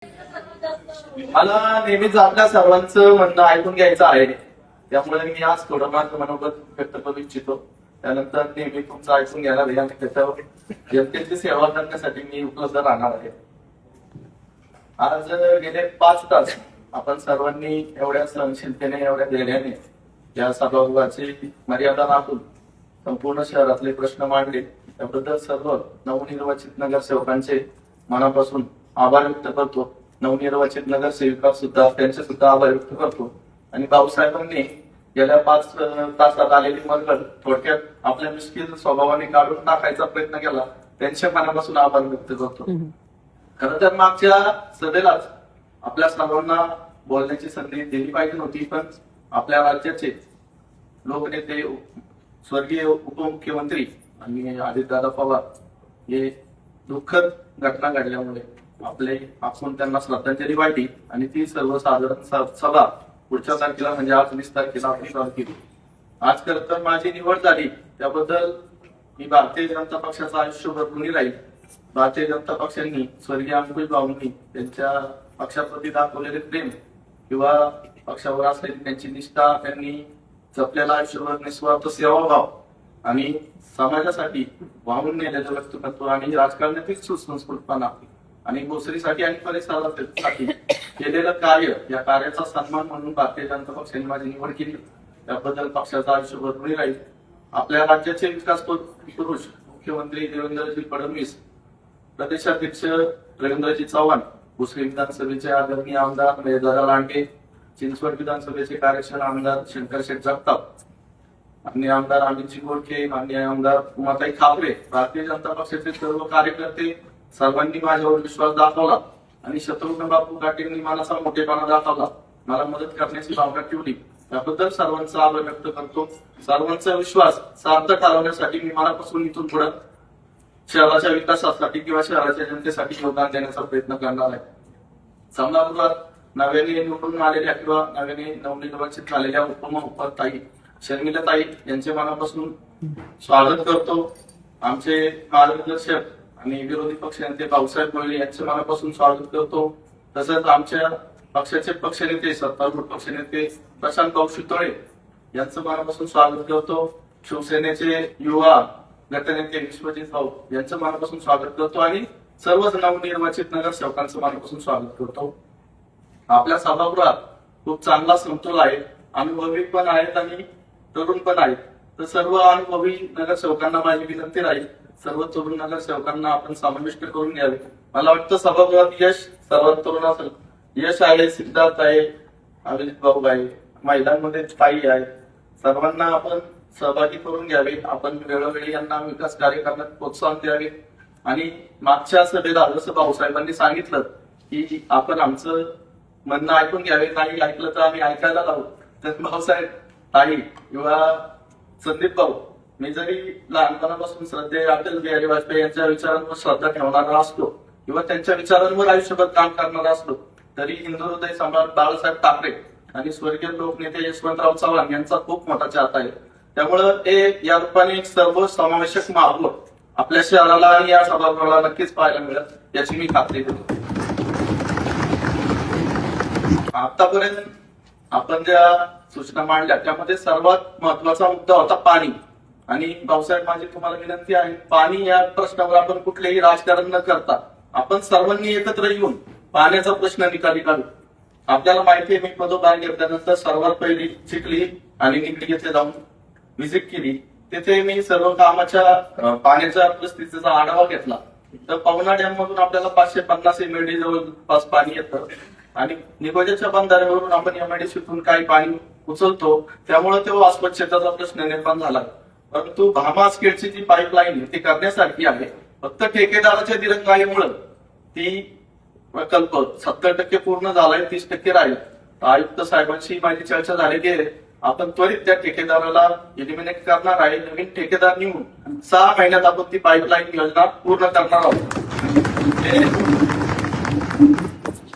मला नेहमीच आपल्या सर्वांचं म्हणणं ऐकून घ्यायचं आहे. त्यामुळे मी आज थोडं माझं मनोगत व्यक्त करू इच्छितो. त्यानंतर नेहमी तुमचं ऐकून घेणार आहे आणि त्याच्यावर जनतेची सेवा करण्यासाठी मी उपलब्ध राहणार आहे. आज गेले 5 तास आपण सर्वांनी एवढ्या सहनशीलतेने, एवढ्या धैर्याने या सभागृहाची मर्यादा राखून संपूर्ण शहरातले प्रश्न मांडले. त्याबद्दल सर्व नवनिर्वाचित नगरसेवकांचे मनापासून आभार व्यक्त करतो. नवनिर्वाचित नगरसेविका सुद्धा त्यांचे सुद्धा आभार व्यक्त करतो. आणि भाऊसाहेबांनी गेल्या 5 तासात आलेली मरगळ थोडक्यात आपल्या मुश्किल स्वभावाने काढून टाकायचा प्रयत्न केला. त्यांच्या मनापासून आभार व्यक्त करतो. खरं तर मागच्या सभेलाच आपल्या सर्वांना बोलण्याची संधी दिली पाहिजे होती, पण आपल्या राज्याचे लोकनेते स्वर्गीय उपमुख्यमंत्री आणि अजितदादा पवार हे दुःखद घटना घडल्यामुळे आपण त्यांना श्रद्धांजली वाहिली आणि ती सर्वसाधारण सभा पुढच्या तारखेला म्हणजे आज 20 तारखेला आपण चालू केली. आज खरं तर माझी निवड झाली त्याबद्दल मी भारतीय जनता पक्षाचं आयुष्यभर ऋणी राहील. भारतीय जनता पक्षांनी स्वर्गीय अंकुश भाऊंनी त्यांच्या पक्षाप्रती दाखवलेले प्रेम किंवा पक्षावर असलेली त्यांची निष्ठा, त्यांनी जपलेला आयुष्यभर निस्वार्थ सेवाभाव आणि समाजासाठी वाहून नेलेलं व्यक्तिमत्व आणि राजकारणातील सुसंस्कृतपणा आणि भोसरीसाठी आणि परिसरासाठी केलेलं कार्य, या कार्याचा सन्मान म्हणून भारतीय जनता पक्षाने माझी निवड केली. त्याबद्दल पक्षाचा आयुष्यभर ऋणी राहील. आपल्या राज्याचे विकास पुरुष मुख्यमंत्री देवेंद्रजी फडणवीस, प्रदेशाध्यक्ष रवींद्रजी चव्हाण, भोसरी विधानसभेचे आदरणीय आमदार मेघदादा लांडे, चिंचवड विधानसभेचे कार्यक्षम आमदार शंकरशेठ जगताप, माननीय आमदार अमितजी गोडके, माननीय आमदार उमाताई खापरे, भारतीय जनता पक्षाचे सर्व कार्यकर्ते सर्वांनी माझ्यावर विश्वास दाखवला आणि शत्रुघ्न बापू गाठेंनी मला असा मोठेपणा दाखवला, मला मदत करण्याची भावना ठेवली. त्याबद्दल सर्वांचा आभार व्यक्त करतो. सर्वांचा विश्वास सार्थ ठरवण्यासाठी मी मनापासून इथून पुढे शहराच्या विकासासाठी किंवा शहराच्या जनतेसाठी योगदान देण्याचा प्रयत्न करणार आहे. सभागृहात नव्याने निवडून आलेल्या किंवा नव्याने नवनिर्वाचित झालेल्या उपताई शर्मिलाताई यांचे मनापासून स्वागत करतो. आमचे मार्गदर्शक आणि विरोधी पक्ष नेते भाऊसाहेब मोहिले यांचे मनापासून स्वागत करतो. तसंच आमच्या पक्षाचे पक्षनेते, सत्तारूढ पक्षनेते प्रशांत भाऊ शितोळे यांचं मनापासून स्वागत करतो. शिवसेनेचे युवा गटनेते विश्वजित भाऊ यांचं मनापासून स्वागत करतो आणि सर्वच नवनिर्वाचित नगरसेवकांचं मनापासून स्वागत करतो. आपल्या सभागृहात खूप चांगला समतोल आहे. अनुभवी पण आहेत आणि तरुण पण आहेत. तर सर्व अनुभवी नगरसेवकांना माझी विनंती राहील, सर्व तरुण नगरसेवकांना आपण समाविष्ट करून घ्यावे. मला वाटतं सभागृहात यश सर्वात तरुण असेल. यश आहे, सिद्धार्थ आहे, अभिजित भाऊ आहे, महिलांमध्ये ताई आहे. सर्वांना आपण सहभागी करून घ्यावे. आपण वेळोवेळी यांना विकास कार्य करण्यात प्रोत्साहन द्यावे. आणि मागच्या सभेला जसं भाऊसाहेबांनी सांगितलं की आपण आमचं म्हणणं ऐकून घ्यावे, नाही ऐकलं तर आम्ही ऐकायला लावू. तर भाऊसाहेब, ताई किंवा संदीप भाऊ, मी जरी लहानपणापासून श्रद्धेय अटल बिहारी वाजपेयी यांच्या विचारांवर श्रद्धा ठेवणारा असलो किंवा त्यांच्या विचारांवर आयुष्यभर काम करणारा असलो तरी हिंदू हृदय सम्राट बाळासाहेब ठाकरे आणि स्वर्गीय लोकनेते यशवंतराव चव्हाण यांचा खूप मोठा चाहता आहे. त्यामुळं या रूपाने एक सर्व समावेशक माहोल आपल्या शहराला आणि या सभागृहाला नक्कीच पाहायला मिळेल याची मी खात्री देतो. आतापर्यंत आपण ज्या सूचना मांडल्या त्यामध्ये सर्वात महत्वाचा मुद्दा होता पाणी. आणि भाऊसाहेब, माझी तुम्हाला विनंती आहे, पाणी या प्रश्नावर आपण कुठलेही राजकारण न करता आपण सर्वांनी एकत्र येऊन पाण्याचा प्रश्न निकाली काढू. आपल्याला माहिती आहे, मी पदभार घेतल्यानंतर सर्वात पहिली चिखली आणि निगडी येथे जाऊन व्हिजिट केली. तिथे मी सर्व कामाच्या पाण्याच्या परिस्थितीचा आढावा घेतला. तर पवना डॅम मधून आपल्याला 550 MLD जवळपास पाणी येतं आणि निगोजाच्या बंधाऱ्यावरून आपण MIDCतून काही पाणी उचलतो. त्यामुळे तो अस्वच्छतेचा प्रश्न निर्माण झाला. परंतु भामासखेडची जी पाईपलाईन ती करण्यासारखी आहे. फक्त ठेकेदाराच्या दिरंगाईमुळे ती प्रकल्प 70% पूर्ण झालाय, 30% राहील. आयुक्त साहेबांशी माझी चर्चा झालेली आहे. आपण त्वरित त्या ठेकेदाराला एलिमिनेट करणार आहे. नवीन ठेकेदार नेऊन 6 महिन्यात आपण ती पाईपलाईन योजना पूर्ण करणार आहोत.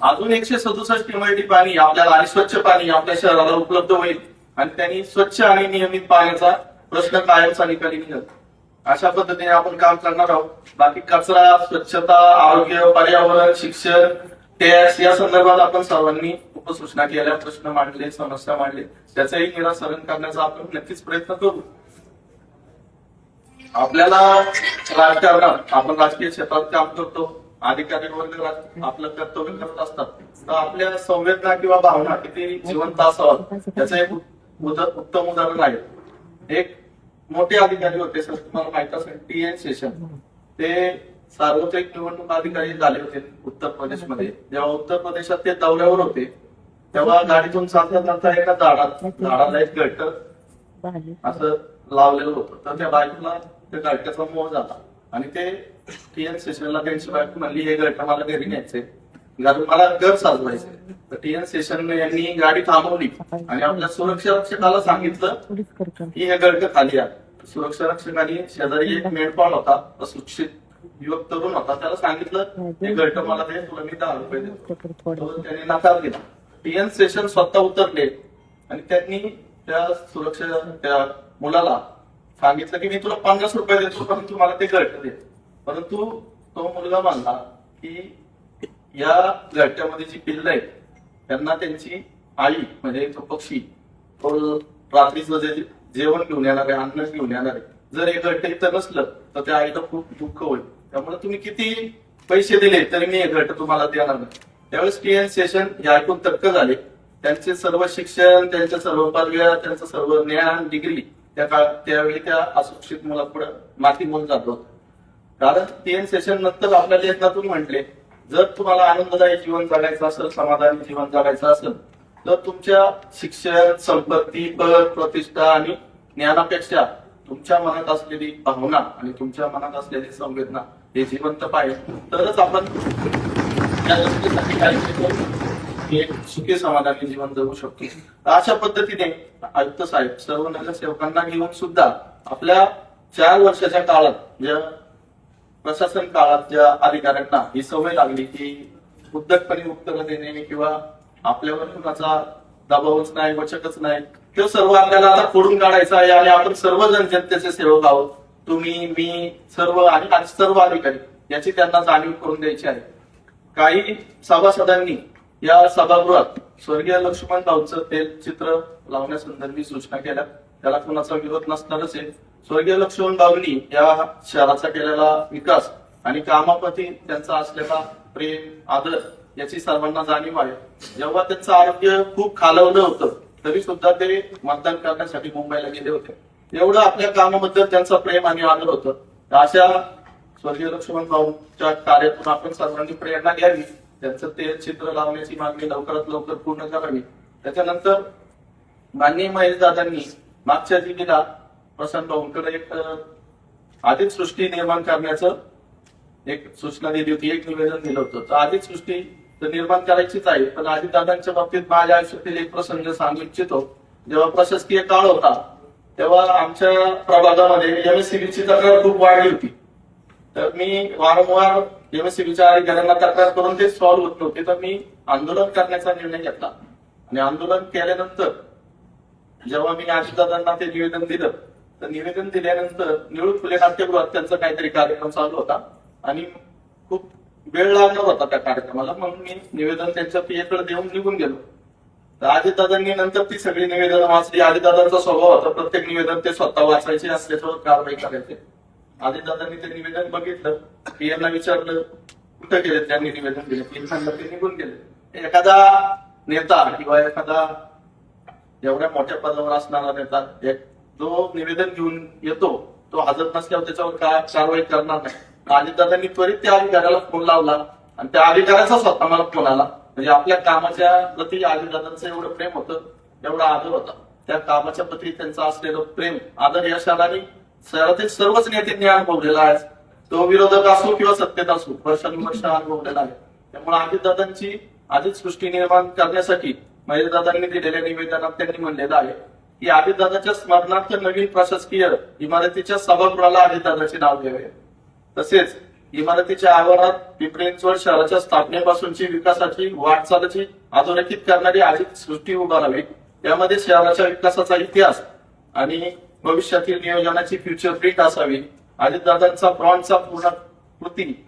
अजून 167 MLD पाणी आपल्याला आणि स्वच्छ पाणी आपल्या शहराला उपलब्ध होईल आणि त्यांनी स्वच्छ आणि नियमित पाण्याचा प्रश्न कायमचा निकाली निघेल. अशा पद्धतीने आपण काम करणार आहोत. बाकी कचरा, स्वच्छता, आरोग्य, पर्यावरण, शिक्षण या संदर्भात आपण सर्वांनी उपसूचना केल्या, प्रश्न मांडले, समस्या मांडले, त्याचंही निराकरण करण्याचा आपण नक्कीच प्रयत्न करू. आपल्याला राजकारणात आपण राजकीय क्षेत्रात काम करतो, अधिकारी वर्ग आपलं कर्तव्य करत असतात, तर आपल्या संवेदना किंवा भावना किती जिवंत असाव्यात त्याचं एक उत्तम उदाहरण आहे. एक मोठे अधिकारी होते सर, तुम्हाला माहित असेल TN शेषन, ते सार्वत्रिक निवडणूक अधिकारी झाले होते उत्तर प्रदेशमध्ये. जेव्हा उत्तर प्रदेशात ते दौऱ्यावर होते तेव्हा गाडीतून जाता जाता एका झाडाला एक गळट असं लावलेलं होतं, तर त्या बायकोला त्या गळट्याचा मोह झाला आणि ते TN शेषनला त्यांची बायको म्हणली, हे गळट मला घरी न्यायचंय, मला घर साजवायचंय. तर TN शेषन यांनी गाडी थांबवली आणि आपल्या सुरक्षा रक्षकाला सांगितलं की हे गळट खाली आहे. सुरक्षा रक्षकाने शेजारी एक मेंढपाळ होता, अशिक्षित युवक तरुण होता, त्याला सांगितलं हे गळट मला दे, तुला मी 10 रुपये देतो. त्यांनी नकार दिला. TN शेषन स्वतः उतरले आणि त्यांनी त्या मुलाला सांगितलं की मी तुला 50 रुपये देतो, परंतु मला ते गळट दे. परंतु तो मुलगा म्हणला की या गळट्यामध्ये जी पिल्ल आहेत त्यांना त्यांची आई म्हणजे तो पक्षी रात्रीचं जे जेवण घेऊन येणार आहे, अन्न घेऊन येणार आहे, जर हे गळट इथं नसलं तर त्या आईला खूप दुःख होईल. त्यामुळे तुम्ही किती पैसे दिले तरी मी हे गळट तुम्हाला देणार नाही. त्यावेळेस TN शेषन हे ऐकून तक्क झाले. त्यांचे सर्व शिक्षण, त्यांच्या सर्व पदव्या, त्यांचं सर्व ज्ञान, डिग्री त्यावेळी त्या अशिक्षित मुलापुढे मातीमोल जात होत. कारण TN शेषन नंतर आपल्या लेखनातून म्हटले, जर तुम्हाला आनंददायी जीवन जगायचं असेल, समाधानी जीवन जगायचं असेल, तर तुमच्या शिक्षण, संपत्ती, पद, प्रतिष्ठा आणि ज्ञानापेक्षा तुमच्या मनात असलेली भावना आणि तुमच्या मनात असलेली संवेदना हे जिवंत पाहिजे, तरच आपण या गोष्टीसाठी काही एक सुखी समाधानी जीवन जगू शकतो. अशा पद्धतीने आयुक्त साहेब सर्व नगरसेवकांना घेऊन सुद्धा आपल्या 4 वर्षाच्या काळात ज्या प्रशासन काळात ज्या अधिकाऱ्यांना ही सवय लागली की उद्धटपणे उत्तरं देणे किंवा आपल्यावर कुणाचा दबावच नाही, वचकच नाही, ते सर्व आपल्याला आता फोडून काढायचं आहे आणि आपण सर्वजण जनतेचे सेवक आहोत. तुम्ही, मी, सर्व आणि सर्व अधिकारी याची त्यांना जाणीव करून द्यायची आहे. काही सभासदांनी या सभागृहात स्वर्गीय लक्ष्मणरावचं चित्र लावण्यासंदर्भी सूचना केल्या, त्याला कुणाचा विरोध नसणारच आहे. स्वर्गीय लक्ष्मणरावनी या शहराचा केलेला विकास आणि कामाप्रती त्यांचा असलेला प्रेम, आदर याची सर्वांना जाणीव आहे. जेव्हा त्यांचं आरोग्य खूप खालावलं होतं तरी सुद्धा ते मतदान करण्यासाठी मुंबईला गेले होते. एवढं आपल्या कामाबद्दल त्यांचं प्रेम आणि आदर होतं. अशा स्वर्गीय लक्ष्मणरावच्या कार्यातून आपण सर्वांनी प्रेरणा घ्यावी, त्यांचं ते चित्र लावण्याची मागणी लवकरात लवकर पूर्ण करावी. त्याच्यानंतर माननीय महेशदादांनी मागच्या दिनीला प्रशांत भाऊंकडे एक आधीच सृष्टी निर्माण करण्याचं एक सूचना दिली होती, एक निवेदन दिलं होतं. तर आधीच सृष्टी तर निर्माण करायचीच आहे, पण अजितदादांच्या बाबतीत माझ्या आयुष्यातील एक प्रसंग सांगू इच्छितो. जेव्हा प्रशासकीय काळ होता तेव्हा आमच्या प्रभागामध्ये MSCBची तक्रार खूप वाढली होती. तर मी वारंवार MSCBच्या अधिकाऱ्यांना तक्रार करून ते सॉल्व्ह होत नव्हते, तर मी आंदोलन करण्याचा निर्णय घेतला आणि आंदोलन केल्यानंतर जेव्हा मी अजितदादांना ते निवेदन दिलं, तर निवेदन दिल्यानंतर निळू फुले नाट्यगृहात त्यांचा काहीतरी कार्यक्रम चालू होता आणि खूप वेळ लागणार होता त्या कार्यक्रमाला, म्हणून मी निवेदन त्यांच्या PA-कडे देऊन निघून गेलो. तर अजितदादांनी नंतर ती सगळी निवेदन वाचली. अजितदादांचा स्वभाव होता प्रत्येक निवेदन ते स्वतः वाचायचे आणि त्याच्यावर कारवाई करायचे. अजितदादांनी ते निवेदन बघितलं, PA-ना विचारलं कुठं गेले, त्यांनी निवेदन दिलं, PA सांगितलं ते निघून गेले. एखादा नेता किंवा एखादा एवढ्या मोठ्या पदावर असणारा नेता जो निवेदन घेऊन येतो तो हजर नसल्यावर त्याच्यावर काय कारवाई करणार नाही. अजितदादांनी त्वरित त्या अधिकाऱ्याला फोन लावला आणि त्या अधिकाऱ्याचा स्वतः मला फोन आला. म्हणजे आपल्या कामाच्या प्रती अजितदादांचं एवढं प्रेम होतं, एवढा आदर होता. त्या कामाच्या प्रती त्यांचं असलेलं प्रेम, आदर या शहरातील सर्वच नेत्यांनी अनुभवलेला आहे. तो विरोधक असो किंवा सत्तेत असो, वर्षानुवर्ष अनुभवलेला आहे. त्यामुळे अजितदादांची आधीच सृष्टी निर्माण करण्यासाठी महेशदादांनी दिलेल्या निवेदनात त्यांनी म्हणलेलं आहे की अजितदादाच्या स्मरणार्थ नवीन प्रशासकीय इमारतीच्या सभागृहाला अजितदादाचे नाव द्यावे. तसेच इमारतीच्या आवारात पिंपरी चिंचवड शहराच्या स्थापनेपासूनची विकासाची वाटचालची अधोरेखित करणारी अजित सृष्टी उभारावी. यामध्ये शहराच्या विकासाचा इतिहास आणि भविष्यातील नियोजनाची फ्युचर प्रिंट असावी. अजितदादांचा ब्रॉन्झचा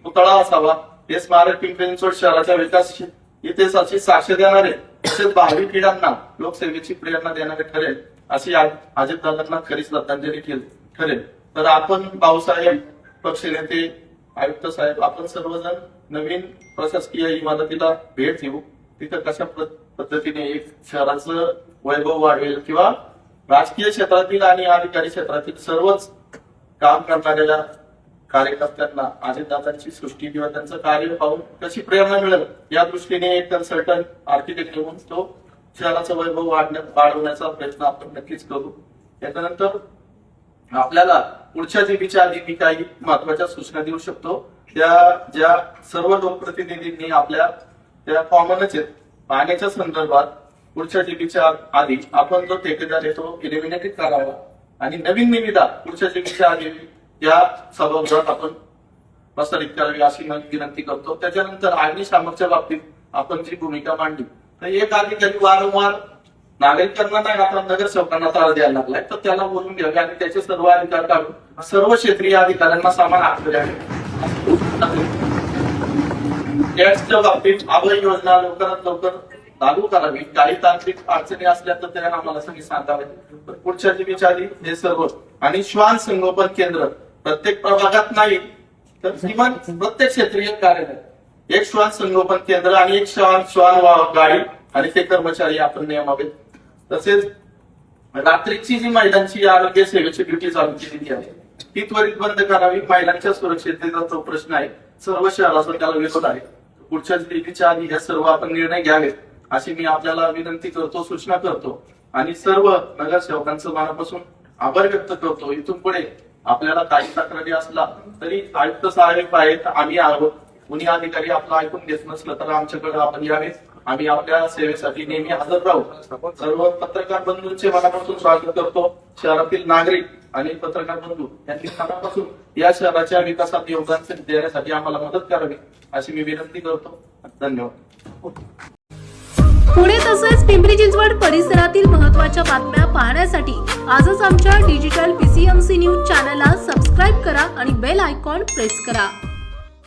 पुतळा असावा. हे स्मारक पिंपरी चिंचवड शहराच्या इतिहासाची साक्ष देणारे तसेच भावी पिढ्यांना लोकसेवेची प्रेरणा देणारे ठरेल अशी अजितदादांना खरी श्रद्धांजली ठरेल. तर आपण भाऊसाहेब, पक्षनेते, आयुक्त साहेब, आपण सर्वजण नवीन प्रशासकीय इमारतीला भेट देऊ. तिथं कशा पद्धतीने एक शहराचं वैभव वाढवेल किंवा राजकीय क्षेत्रातील आणि अधिकारी क्षेत्रातील सर्वच काम करणाऱ्या कार्यकर्त्यांना अजितदादांची सृष्टी किंवा त्यांचं कार्य पाहून कशी प्रेरणा मिळेल या दृष्टीने एक कन्सल्टंट आर्किटेक्ट घेऊन तो शहराचं वैभव वाढवण्याचा प्रयत्न आपण नक्कीच करू. त्याच्यानंतर आपल्याला पुढच्या जीबीच्या आधी मी काही महत्वाच्या सूचना देऊ शकतो. त्या ज्या सर्व लोकप्रतिनिधींनी आपल्या त्या कॉमनच आहेत पाण्याच्या संदर्भात पुढच्या जीबीच्या आधी आपण जो ठेकेदार आहे तो इलिमिनेटेड करावा आणि नवीन निविदा पुढच्या जीबीच्या आधी या सभागृहात आपण प्रसारित करावी अशी विनंती करतो. त्याच्यानंतर अग्निशामकच्या बाबतीत आपण जी भूमिका मांडली तर एक अधिकारी वारंवार नागरिकांना नाही आता नगरसेवकांना त्रास द्यायला लागलाय तर त्याला बोलून घ्यावे आणि त्याचे सर्व अधिकार काढून सर्व क्षेत्रीय अधिकाऱ्यांना समान हक्क द्यावे. टॅक्सच्या बाबतीत अभय योजना लवकरात लवकर लागू करावी. काही तांत्रिक अडचणी असल्या तर त्यांना आम्हाला सगळी सांगावे. पुढच्या जीबीच्या आधी हे सर्व आणि श्वान संगोपन केंद्र प्रत्येक प्रभागात नाही तर किमान प्रत्येक क्षेत्रीय कार्यालय एक श्वान संगोपन केंद्र आणि एक श्वान गाडी आणि ते कर्मचारी आपण नेमावेत. तसेच रात्रीची जी महिलांची आरोग्य सेवेची ड्युटी चालू केलेली आहे ती त्वरित बंद करावी. महिलांच्या सुरक्षिततेचा जो प्रश्न आहे सर्व शहराचा त्याला विरोध आहे. पुढच्या जीबीच्या आधी हे सर्व आपण निर्णय घ्यावेत अशी मी आपल्याला विनंती करतो, सूचना करतो आणि सर्व नगरसेवकांचं मनापासून आभार व्यक्त करतो. इथून पुढे आपल्याला काही तक्रारी असला तरी आयुक्त साहेब आहेत, आम्ही आहोत. कुणी अधिकारी आपलं ऐकून घेत नसलं तर आमच्याकडे आपण यावे. आम्ही आपल्या सेवेसाठी नेहमी हजर राहू. सर्व पत्रकार बंधूंचे मनापासून स्वागत करतो. शहरातील नागरिक आणि पत्रकार बंधू यांनी मनापासून या शहराच्या विकासात योगदान देण्यासाठी आम्हाला मदत करावी अशी मी विनंती करतो. धन्यवाद. पुणे तसेच पिंपरी चिंचवड परिसरातील महत्त्वाच्या बातम्या पाहण्यासाठी आजच आमच्या डिजिटल PCMC न्यूज चॅनलला सबस्क्राईब करा आणि बेल आयकॉन प्रेस करा.